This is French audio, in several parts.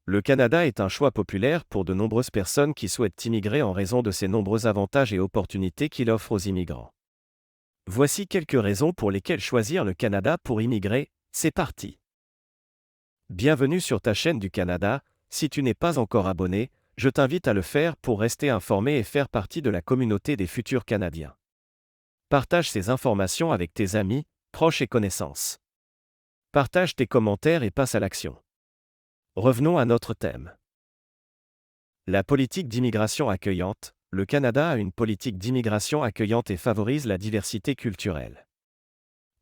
Le Canada est un choix populaire pour de nombreuses personnes qui souhaitent immigrer en raison de ses nombreux avantages et opportunités qu'il offre aux immigrants. Voici quelques raisons pour lesquelles choisir le Canada pour immigrer. C'est parti. Bienvenue sur ta chaîne du Canada. Si tu n'es pas encore abonné, je t'invite à le faire pour rester informé et faire partie de la communauté des futurs Canadiens. Partage ces informations avec tes amis, proches et connaissances. Partage tes commentaires et passe à l'action. Revenons à notre thème. La politique d'immigration accueillante. Le Canada a une politique d'immigration accueillante et favorise la diversité culturelle.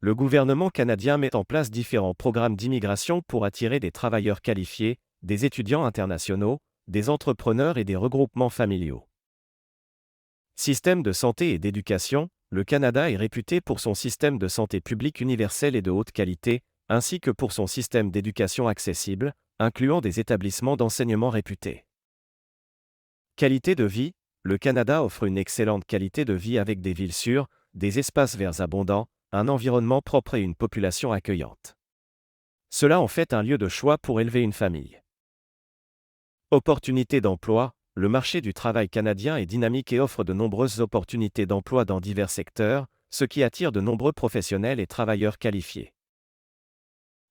Le gouvernement canadien met en place différents programmes d'immigration pour attirer des travailleurs qualifiés, des étudiants internationaux, des entrepreneurs et des regroupements familiaux. Système de santé et d'éducation. Le Canada est réputé pour son système de santé publique universel et de haute qualité, ainsi que pour son système d'éducation accessible, incluant des établissements d'enseignement réputés. Qualité de vie. Le Canada offre une excellente qualité de vie avec des villes sûres, des espaces verts abondants, un environnement propre et une population accueillante. Cela en fait un lieu de choix pour élever une famille. Opportunités d'emploi. Le marché du travail canadien est dynamique et offre de nombreuses opportunités d'emploi dans divers secteurs, ce qui attire de nombreux professionnels et travailleurs qualifiés.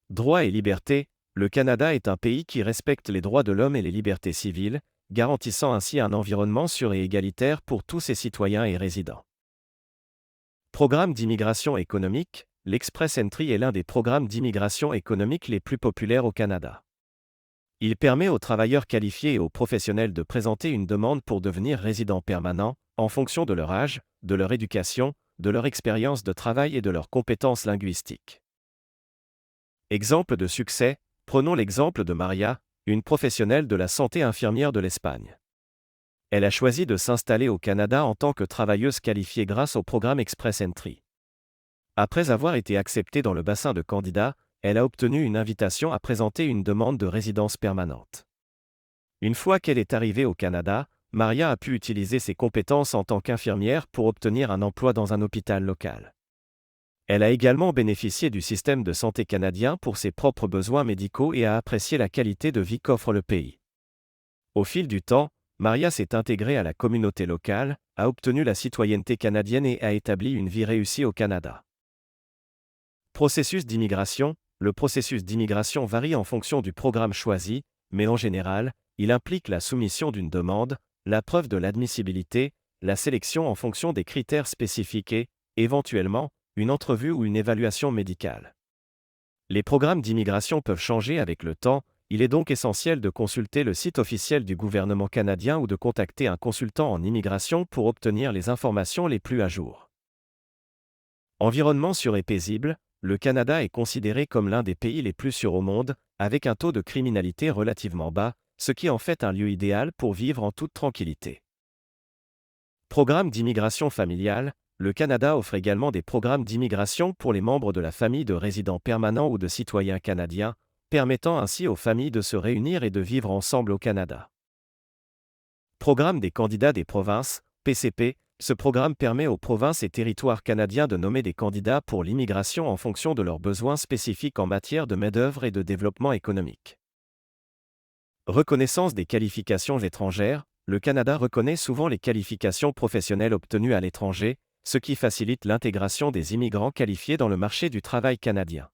Droits et libertés. Le Canada est un pays qui respecte les droits de l'homme et les libertés civiles, garantissant ainsi un environnement sûr et égalitaire pour tous ses citoyens et résidents. Programme d'immigration économique. L'Express Entry est l'un des programmes d'immigration économique les plus populaires au Canada. Il permet aux travailleurs qualifiés et aux professionnels de présenter une demande pour devenir résident permanent, en fonction de leur âge, de leur éducation, de leur expérience de travail et de leurs compétences linguistiques. Exemple de succès. Prenons l'exemple de Maria, une professionnelle de la santé infirmière de l'Espagne. Elle a choisi de s'installer au Canada en tant que travailleuse qualifiée grâce au programme Express Entry. Après avoir été acceptée dans le bassin de candidats, elle a obtenu une invitation à présenter une demande de résidence permanente. Une fois qu'elle est arrivée au Canada, Maria a pu utiliser ses compétences en tant qu'infirmière pour obtenir un emploi dans un hôpital local. Elle a également bénéficié du système de santé canadien pour ses propres besoins médicaux et a apprécié la qualité de vie qu'offre le pays. Au fil du temps, Maria s'est intégrée à la communauté locale, a obtenu la citoyenneté canadienne et a établi une vie réussie au Canada. Processus d'immigration. Le processus d'immigration varie en fonction du programme choisi, mais en général, il implique la soumission d'une demande, la preuve de l'admissibilité, la sélection en fonction des critères spécifiques et, éventuellement, une entrevue ou une évaluation médicale. Les programmes d'immigration peuvent changer avec le temps, il est donc essentiel de consulter le site officiel du gouvernement canadien ou de contacter un consultant en immigration pour obtenir les informations les plus à jour. Environnement sûr et paisible. Le Canada est considéré comme l'un des pays les plus sûrs au monde, avec un taux de criminalité relativement bas, ce qui en fait un lieu idéal pour vivre en toute tranquillité. Programme d'immigration familiale. Le Canada offre également des programmes d'immigration pour les membres de la famille de résidents permanents ou de citoyens canadiens, permettant ainsi aux familles de se réunir et de vivre ensemble au Canada. Programme des candidats des provinces, PCP. Ce programme permet aux provinces et territoires canadiens de nommer des candidats pour l'immigration en fonction de leurs besoins spécifiques en matière de main-d'œuvre et de développement économique. Reconnaissance des qualifications étrangères. Le Canada reconnaît souvent les qualifications professionnelles obtenues à l'étranger, ce qui facilite l'intégration des immigrants qualifiés dans le marché du travail canadien.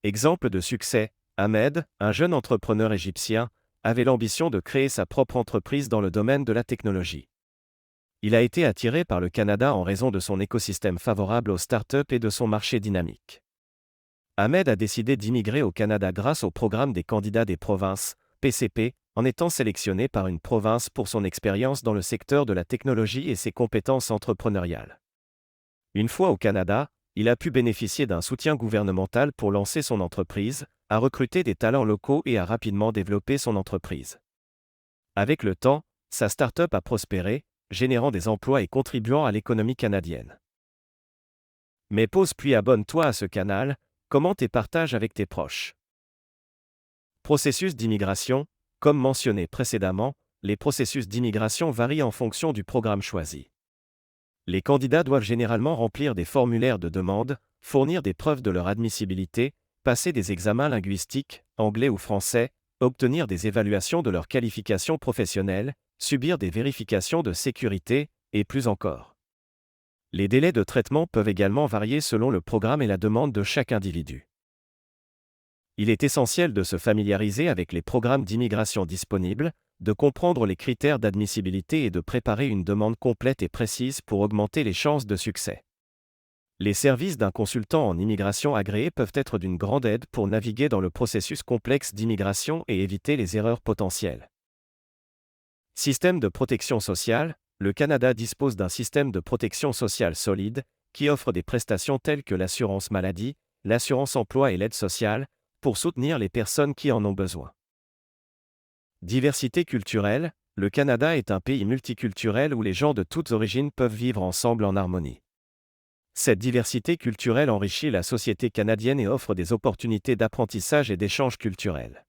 Exemple de succès. Ahmed, un jeune entrepreneur égyptien, avait l'ambition de créer sa propre entreprise dans le domaine de la technologie. Il a été attiré par le Canada en raison de son écosystème favorable aux startups et de son marché dynamique. Ahmed a décidé d'immigrer au Canada grâce au programme des candidats des provinces, PCP, en étant sélectionné par une province pour son expérience dans le secteur de la technologie et ses compétences entrepreneuriales. Une fois au Canada, il a pu bénéficier d'un soutien gouvernemental pour lancer son entreprise, a recruté des talents locaux et a rapidement développé son entreprise. Avec le temps, sa start-up a prospéré, générant des emplois et contribuant à l'économie canadienne. Mais pause puis abonne-toi à ce canal, commente et partage avec tes proches. Processus d'immigration. Comme mentionné précédemment, les processus d'immigration varient en fonction du programme choisi. Les candidats doivent généralement remplir des formulaires de demande, fournir des preuves de leur admissibilité, passer des examens linguistiques, anglais ou français, obtenir des évaluations de leurs qualifications professionnelles, subir des vérifications de sécurité, et plus encore. Les délais de traitement peuvent également varier selon le programme et la demande de chaque individu. Il est essentiel de se familiariser avec les programmes d'immigration disponibles, de comprendre les critères d'admissibilité et de préparer une demande complète et précise pour augmenter les chances de succès. Les services d'un consultant en immigration agréé peuvent être d'une grande aide pour naviguer dans le processus complexe d'immigration et éviter les erreurs potentielles. Système de protection sociale. Le Canada dispose d'un système de protection sociale solide, qui offre des prestations telles que l'assurance maladie, l'assurance emploi et l'aide sociale, pour soutenir les personnes qui en ont besoin. Diversité culturelle. Le Canada est un pays multiculturel où les gens de toutes origines peuvent vivre ensemble en harmonie. Cette diversité culturelle enrichit la société canadienne et offre des opportunités d'apprentissage et d'échange culturel.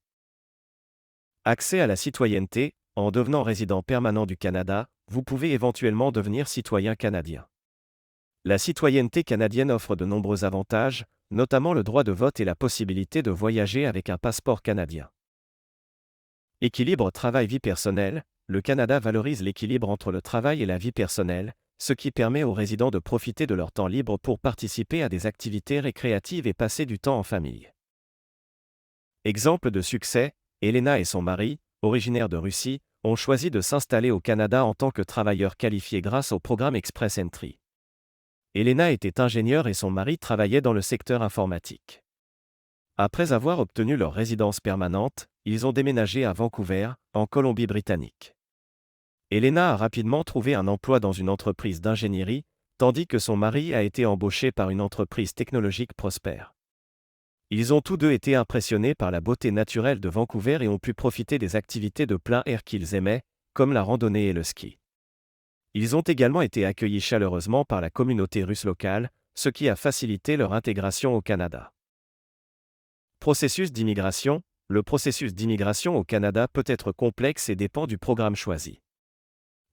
Accès à la citoyenneté. En devenant résident permanent du Canada, vous pouvez éventuellement devenir citoyen canadien. La citoyenneté canadienne offre de nombreux avantages, notamment le droit de vote et la possibilité de voyager avec un passeport canadien. Équilibre travail-vie personnelle. Le Canada valorise l'équilibre entre le travail et la vie personnelle, ce qui permet aux résidents de profiter de leur temps libre pour participer à des activités récréatives et passer du temps en famille. Exemple de succès, Elena et son mari, originaires de Russie, ont choisi de s'installer au Canada en tant que travailleurs qualifiés grâce au programme Express Entry. Elena était ingénieure et son mari travaillait dans le secteur informatique. Après avoir obtenu leur résidence permanente, ils ont déménagé à Vancouver, en Colombie-Britannique. Elena a rapidement trouvé un emploi dans une entreprise d'ingénierie, tandis que son mari a été embauché par une entreprise technologique prospère. Ils ont tous deux été impressionnés par la beauté naturelle de Vancouver et ont pu profiter des activités de plein air qu'ils aimaient, comme la randonnée et le ski. Ils ont également été accueillis chaleureusement par la communauté russe locale, ce qui a facilité leur intégration au Canada. Processus d'immigration. Le processus d'immigration au Canada peut être complexe et dépend du programme choisi.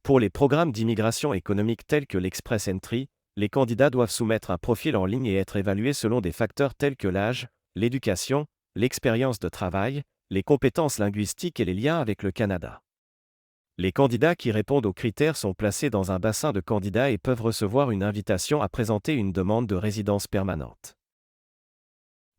Pour les programmes d'immigration économique tels que l'Express Entry, les candidats doivent soumettre un profil en ligne et être évalués selon des facteurs tels que l'âge, l'éducation, l'expérience de travail, les compétences linguistiques et les liens avec le Canada. Les candidats qui répondent aux critères sont placés dans un bassin de candidats et peuvent recevoir une invitation à présenter une demande de résidence permanente.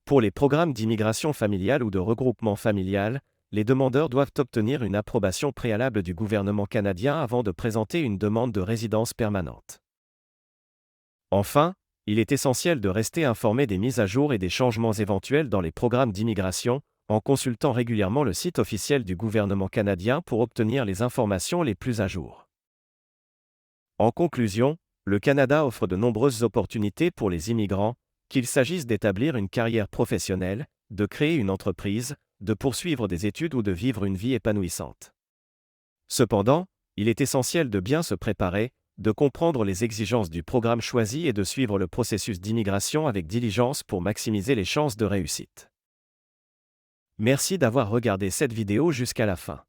Pour les programmes d'immigration familiale ou de regroupement familial, les demandeurs doivent obtenir une approbation préalable du gouvernement canadien avant de présenter une demande de résidence permanente. Enfin, il est essentiel de rester informé des mises à jour et des changements éventuels dans les programmes d'immigration, en consultant régulièrement le site officiel du gouvernement canadien pour obtenir les informations les plus à jour. En conclusion, le Canada offre de nombreuses opportunités pour les immigrants, qu'il s'agisse d'établir une carrière professionnelle, de créer une entreprise, de poursuivre des études ou de vivre une vie épanouissante. Cependant, il est essentiel de bien se préparer, de comprendre les exigences du programme choisi et de suivre le processus d'immigration avec diligence pour maximiser les chances de réussite. Merci d'avoir regardé cette vidéo jusqu'à la fin.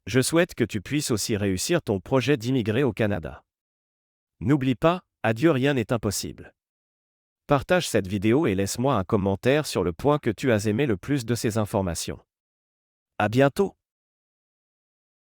Je souhaite que tu puisses aussi réussir ton projet d'immigrer au Canada. N'oublie pas, à Dieu rien n'est impossible. Partage cette vidéo et laisse-moi un commentaire sur le point que tu as aimé le plus de ces informations. À bientôt!